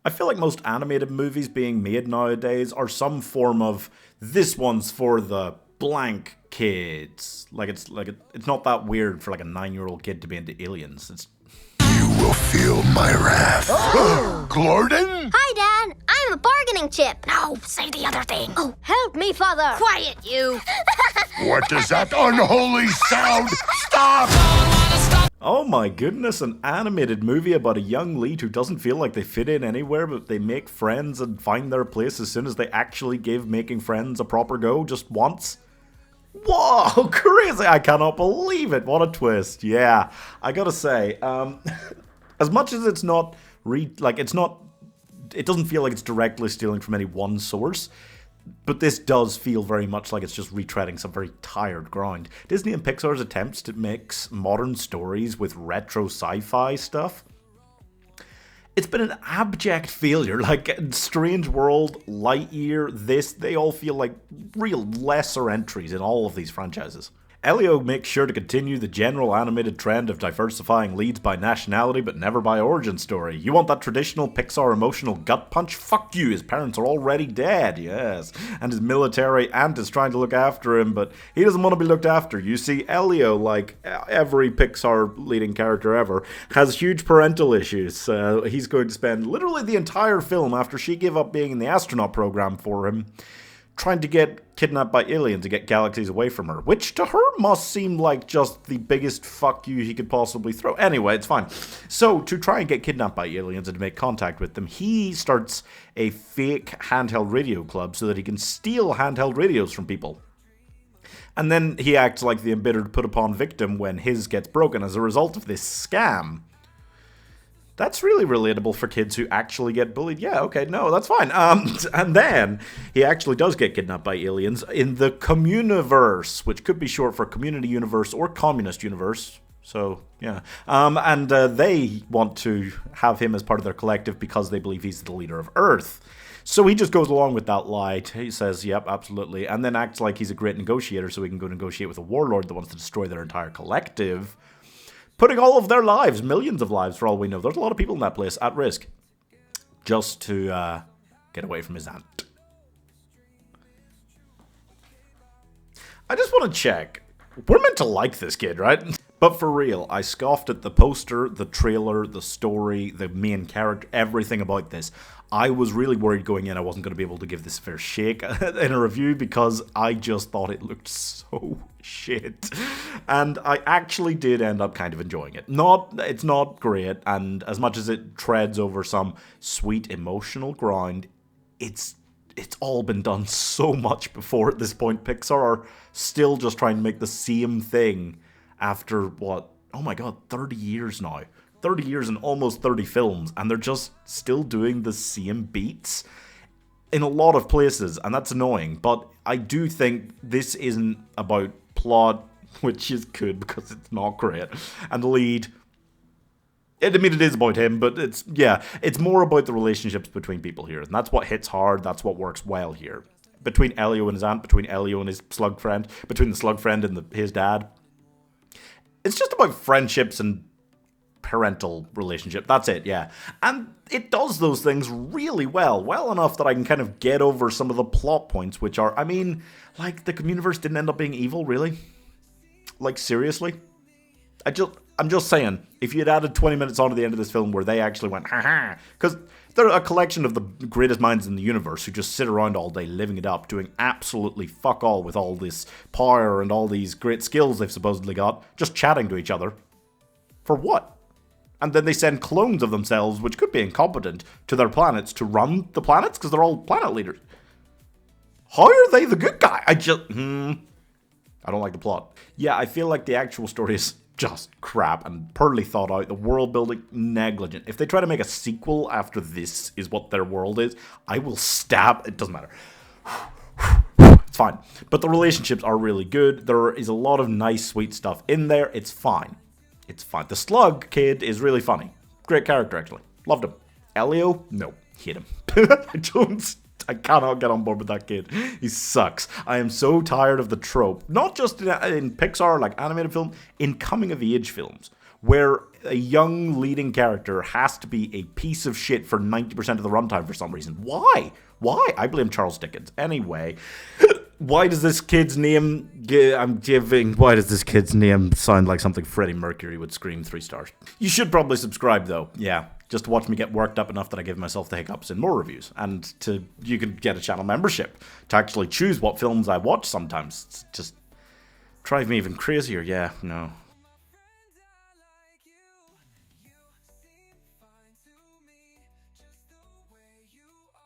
I feel like most animated movies being made nowadays are some form of, this one's for the blank kids. It's not that weird for like a 9-year-old kid to be into aliens. You will feel my wrath. Oh. Gordon? Hi, Dad. I'm a bargaining chip. No, say the other thing. Oh, help me, Father. Quiet, you. What is that unholy sound? Stop! Oh my goodness, an animated movie about a young lead who doesn't feel like they fit in anywhere, but they make friends and find their place as soon as they actually give making friends a proper go just once. Whoa, crazy! I cannot believe it. What a twist. Yeah, I gotta say, as much as it's not, it doesn't feel like it's directly stealing from any one source, but this does feel very much like it's just retreading some very tired ground. Disney and Pixar's attempts to mix modern stories with retro sci-fi stuff, it's been an abject failure. Like Strange World, Lightyear, they all feel like real lesser entries in all of these franchises. Elio makes sure to continue the general animated trend of diversifying leads by nationality but never by origin story. You want that traditional Pixar emotional gut punch? Fuck you, his parents are already dead, yes. And his military aunt is trying to look after him, but he doesn't want to be looked after. You see, Elio, like every Pixar leading character ever, has huge parental issues. He's going to spend literally the entire film after she gave up being in the astronaut program for him, trying to get kidnapped by aliens to get galaxies away from her, which to her must seem like just the biggest fuck you he could possibly throw. Anyway, it's fine. So, to try and get kidnapped by aliens and to make contact with them, he starts a fake handheld radio club so that he can steal handheld radios from people. And then he acts like the embittered put-upon victim when his gets broken as a result of this scam. That's really relatable for kids who actually get bullied. Yeah, okay, no, that's fine. And then he actually does get kidnapped by aliens in the Communiverse, which could be short for Community Universe or Communist Universe. So, yeah. And they want to have him as part of their collective because they believe he's the leader of Earth. So he just goes along with that lie. He says, yep, absolutely. And then acts like he's a great negotiator so he can go negotiate with a warlord that wants to destroy their entire collective, putting all of their lives, millions of lives for all we know. There's a lot of people in that place at risk just to get away from his aunt. I just want to check. We're meant to like this kid, right? But for real, I scoffed at the poster, the trailer, the story, the main character, everything about this. I was really worried going in I wasn't going to be able to give this a fair shake in a review because I just thought it looked so shit. And I actually did end up kind of enjoying it. It's not great, and as much as it treads over some sweet emotional ground, it's all been done so much before at this point. Pixar are still just trying to make the same thing after, what, oh my god, 30 years now. 30 years and almost 30 films, and they're just still doing the same beats in a lot of places, and that's annoying. But I do think this isn't about plot, which is good because it's not great, and the lead, I mean, it is about him, but it's more about the relationships between people here, and that's what hits hard, that's what works well here. Between Elio and his aunt, between Elio and his slug friend, between the slug friend and his dad. It's just about friendships and parental relationship. That's it, yeah. And it does those things really well enough that I can kind of get over some of the plot points, which are, I mean, like, the Communiverse didn't end up being evil, really? Like, seriously? I'm just saying, if you had added 20 minutes on to the end of this film where they actually went, ha-ha, because they're a collection of the greatest minds in the universe who just sit around all day living it up, doing absolutely fuck all with all this power and all these great skills they've supposedly got, just chatting to each other. For what? And then they send clones of themselves, which could be incompetent, to their planets to run the planets, because they're all planet leaders. How are they the good guy? I don't like the plot. Yeah, I feel like the actual story is just crap and poorly thought out. The world building, negligent. If they try to make a sequel after this is what their world is, I will stab. It doesn't matter. It's fine. But the relationships are really good. There is a lot of nice, sweet stuff in there. It's fine. It's fine. The slug kid is really funny. Great character, actually. Loved him. Elio? No. Hate him. I cannot get on board with that kid. He sucks. I am so tired of the trope. Not just in Pixar, like animated film, in coming-of-age films, where a young leading character has to be a piece of shit for 90% of the runtime for some reason. Why? Why? I blame Charles Dickens. Anyway, why does this kid's name... Why does this kid's name sound like something Freddie Mercury would scream 3 stars? You should probably subscribe, though. Yeah, just to watch me get worked up enough that I give myself the hiccups in more reviews. And you can get a channel membership to actually choose what films I watch sometimes. It's just drive me even crazier. Yeah, no.